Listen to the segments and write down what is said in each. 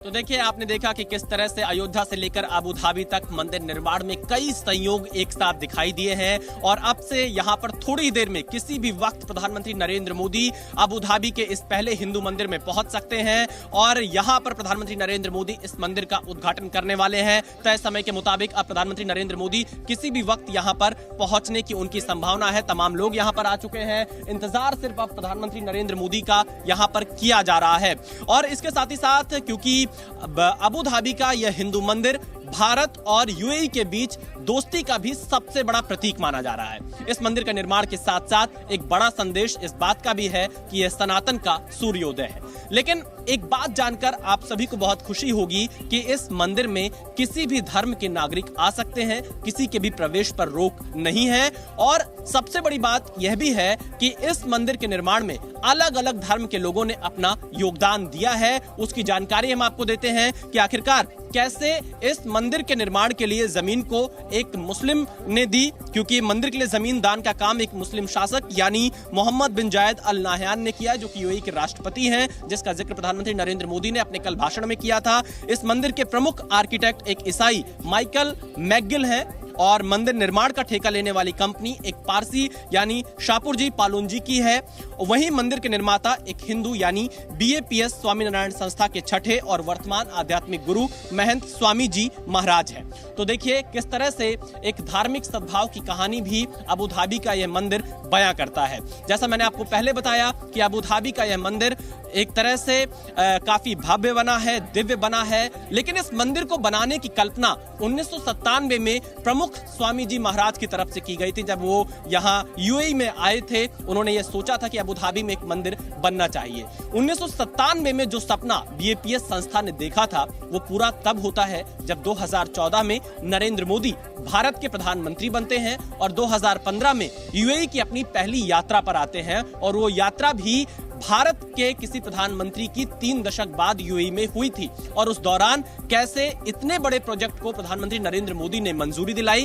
तो देखिए, आपने देखा कि किस तरह से अयोध्या से लेकर अबू धाबी तक मंदिर निर्माण में कई संयोग एक साथ दिखाई दिए हैं और अब से यहां पर थोड़ी ही देर में किसी भी वक्त प्रधानमंत्री नरेंद्र मोदी अबू धाबी के इस पहले हिंदू मंदिर में पहुंच सकते हैं और यहां पर प्रधानमंत्री नरेंद्र मोदी इस मंदिर का उद्घाटन करने वाले हैं। तय समय के मुताबिक अब प्रधानमंत्री नरेंद्र मोदी किसी भी वक्त यहां पर पहुंचने की उनकी संभावना है। तमाम लोग यहां पर आ चुके हैं, इंतजार सिर्फ अब प्रधानमंत्री नरेंद्र मोदी का यहां पर किया जा रहा है। और इसके साथ ही साथ क्योंकि अबू धाबी का यह हिंदू मंदिर भारत और यूएई के बीच दोस्ती का भी सबसे बड़ा प्रतीक माना जा रहा है। इस मंदिर के निर्माण के साथ साथ एक बड़ा संदेश इस बात का भी है कि यह सनातन का सूर्योदय है। लेकिन एक बात जानकर आप सभी को बहुत खुशी होगी कि इस मंदिर में किसी भी धर्म के नागरिक आ सकते हैं, किसी के भी प्रवेश पर रोक नहीं है। और सबसे बड़ी बात यह भी है कि इस मंदिर के निर्माण में अलग अलग धर्म के लोगों ने अपना योगदान दिया है। उसकी जानकारी हम आपको देते हैं कि आखिरकार कैसे इस मंदिर के निर्माण के लिए जमीन को एक मुस्लिम ने दी, क्योंकि मंदिर के लिए जमीन दान का काम एक मुस्लिम शासक यानी मोहम्मद बिन जायद अल नाहयान ने किया, जो कि यूएई के राष्ट्रपति हैं, जिसका जिक्र प्रधानमंत्री नरेंद्र मोदी ने अपने कल भाषण में किया था। इस मंदिर के प्रमुख आर्किटेक्ट एक ईसाई माइकल मैकगिल हैं और मंदिर निर्माण का ठेका लेने वाली कंपनी एक पारसी यानी शापुरजी पालुनजी की है। वहीं मंदिर के निर्माता एक हिंदू यानी बीएपीएस स्वामीनारायण संस्था के छठे और वर्तमान आध्यात्मिक गुरु महंत स्वामी जी महाराज हैं। तो देखिए किस तरह से एक धार्मिक सद्भाव की कहानी भी अबू धाबी का यह मंदिर बयां करता है। जैसा मैंने आपको पहले बताया कि अबू धाबी का यह मंदिर एक तरह से काफी भव्य बना है, दिव्य बना है, लेकिन इस मंदिर को बनाने की कल्पना 1997 में प्रमुख स्वामी जी महाराज की तरफ से की गई थी। जब वो यहाँ यूएई में आए थे, उन्होंने ये सोचा था कि अबू धाबी में एक मंदिर बनना चाहिए। 1997 में जो सपना बीएपीएस संस्था ने देखा था वो पूरा तब होता है जब 2014 में नरेंद्र मोदी भारत के प्रधानमंत्री बनते हैं और 2015 में यूएई की अपनी पहली यात्रा पर आते हैं और वो यात्रा भी भारत के किसी प्रधानमंत्री की 3 दशक बाद यूएई में हुई थी। और उस दौरान कैसे इतने बड़े प्रोजेक्ट को प्रधानमंत्री नरेंद्र मोदी ने मंजूरी दिलाई।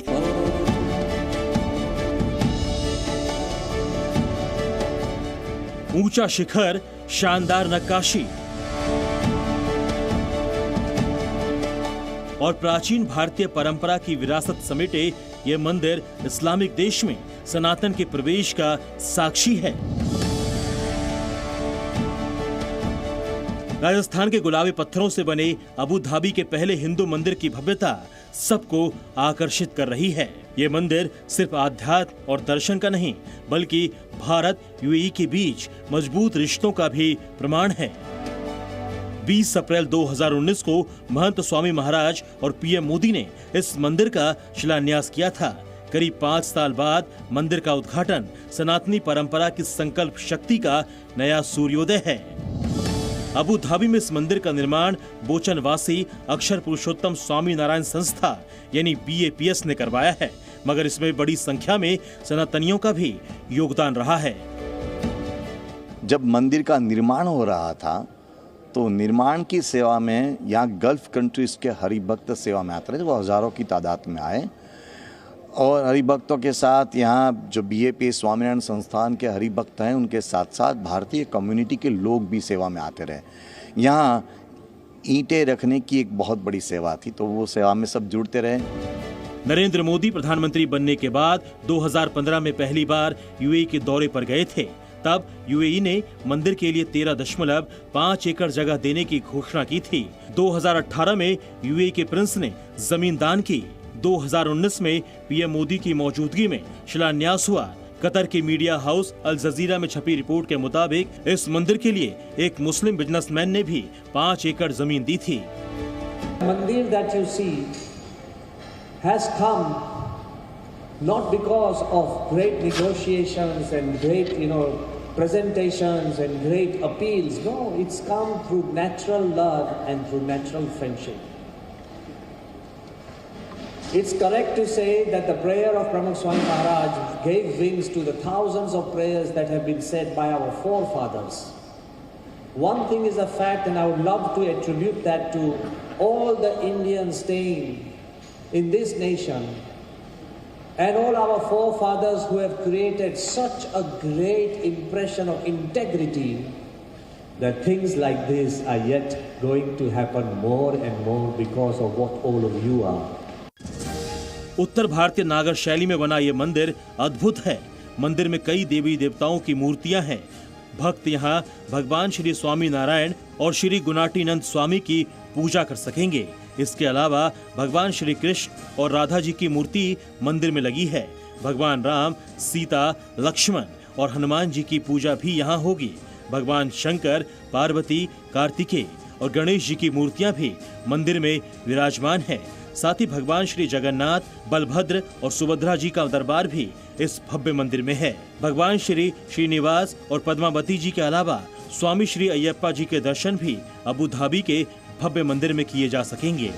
ऊंचा शिखर, शानदार नक्काशी और प्राचीन भारतीय परंपरा की विरासत समेटे ये मंदिर इस्लामिक देश में सनातन के प्रवेश का साक्षी है। राजस्थान के गुलाबी पत्थरों से बने अबू धाबी के पहले हिंदू मंदिर की भव्यता सबको आकर्षित कर रही है। ये मंदिर सिर्फ आध्यात्म और दर्शन का नहीं, बल्कि भारत यूएई के बीच मजबूत रिश्तों का भी प्रमाण है। 20 अप्रैल 2019 को महंत स्वामी महाराज और पीएम मोदी ने इस मंदिर का शिलान्यास किया था। करीब 5 साल बाद मंदिर का उद्घाटन सनातनी परंपरा की संकल्प शक्ति का नया सूर्योदय है। अबू धाबी में इस मंदिर का निर्माण बोचनवासी अक्षर पुरुषोत्तम स्वामी नारायण संस्था यानी बीएपीएस ने करवाया है, मगर इसमें बड़ी संख्या में सनातनियों का भी योगदान रहा है। जब मंदिर का निर्माण हो रहा था तो निर्माण की सेवा में यहाँ गल्फ कंट्रीज के हरिभक्त सेवा में आते रहे, वो हजारों की तादाद में आए और हरिभक्तों के साथ यहाँ जो बीएपीएस स्वामीनारायण संस्थान के हरिभक्त हैं उनके साथ साथ भारतीय कम्युनिटी के लोग भी सेवा में आते रहे। यहाँ ईंटें रखने की एक बहुत बड़ी सेवा थी, तो वो सेवा में सब जुड़ते रहे। नरेंद्र मोदी प्रधानमंत्री बनने के बाद 2015 में पहली बार यूएई के दौरे पर गए थे। तब यूएई ने मंदिर के लिए 13.5 एकड़ जगह देने की घोषणा की थी। 2018 में यूएई के प्रिंस ने जमीन दान की। 2019 में पीएम मोदी की मौजूदगी में शिलान्यास हुआ। कतर के मीडिया हाउस अल जजीरा में छपी रिपोर्ट के मुताबिक इस मंदिर के लिए एक मुस्लिम बिजनेसमैन ने भी 5 एकड़ जमीन दी थी। मंदिर that you see has come not because of great negotiations and great, presentations and great appeals. No, it's come through natural love and through natural friendship. It's correct to say that the prayer of Pramukh Swami Maharaj gave wings to the thousands of prayers that have been said by our forefathers. One thing is a fact, and I would love to attribute that to all the Indians staying in this nation and all our forefathers who have created such a great impression of integrity that things like this are yet going to happen more and more because of what all of you are. उत्तर भारतीय नागर शैली में बना ये मंदिर अद्भुत है। मंदिर में कई देवी देवताओं की मूर्तियां हैं। भक्त यहाँ भगवान श्री स्वामी नारायण और श्री गुणाटीनंद स्वामी की पूजा कर सकेंगे। इसके अलावा भगवान श्री कृष्ण और राधा जी की मूर्ति मंदिर में लगी है। भगवान राम, सीता, लक्ष्मण और हनुमान जी की पूजा भी यहाँ होगी। भगवान शंकर, पार्वती, कार्तिकेय और गणेश जी की मूर्तियां भी मंदिर में विराजमान है। साथ ही भगवान श्री जगन्नाथ, बलभद्र और सुभद्रा जी का दरबार भी इस भव्य मंदिर में है। भगवान श्री श्रीनिवास और पद्मावती जी के अलावा स्वामी श्री अय्यप्पा जी के दर्शन भी अबू धाबी के भव्य मंदिर में किए जा सकेंगे।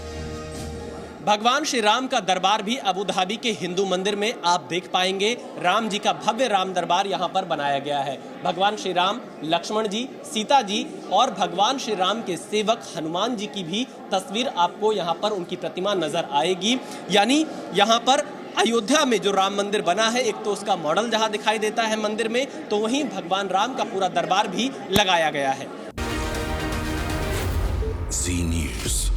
भगवान श्री राम का दरबार भी अबू धाबी के हिंदू मंदिर में आप देख पाएंगे। राम जी का भव्य राम दरबार यहाँ पर बनाया गया है। भगवान श्री राम, लक्ष्मण जी, सीता जी और भगवान श्री राम के सेवक हनुमान जी की भी तस्वीर आपको यहाँ पर उनकी प्रतिमा नजर आएगी। यानी यहाँ पर अयोध्या में जो राम मंदिर बना है, एक तो उसका मॉडल जहाँ दिखाई देता है मंदिर में, तो वहीं भगवान राम का पूरा दरबार भी लगाया गया है। Zee News.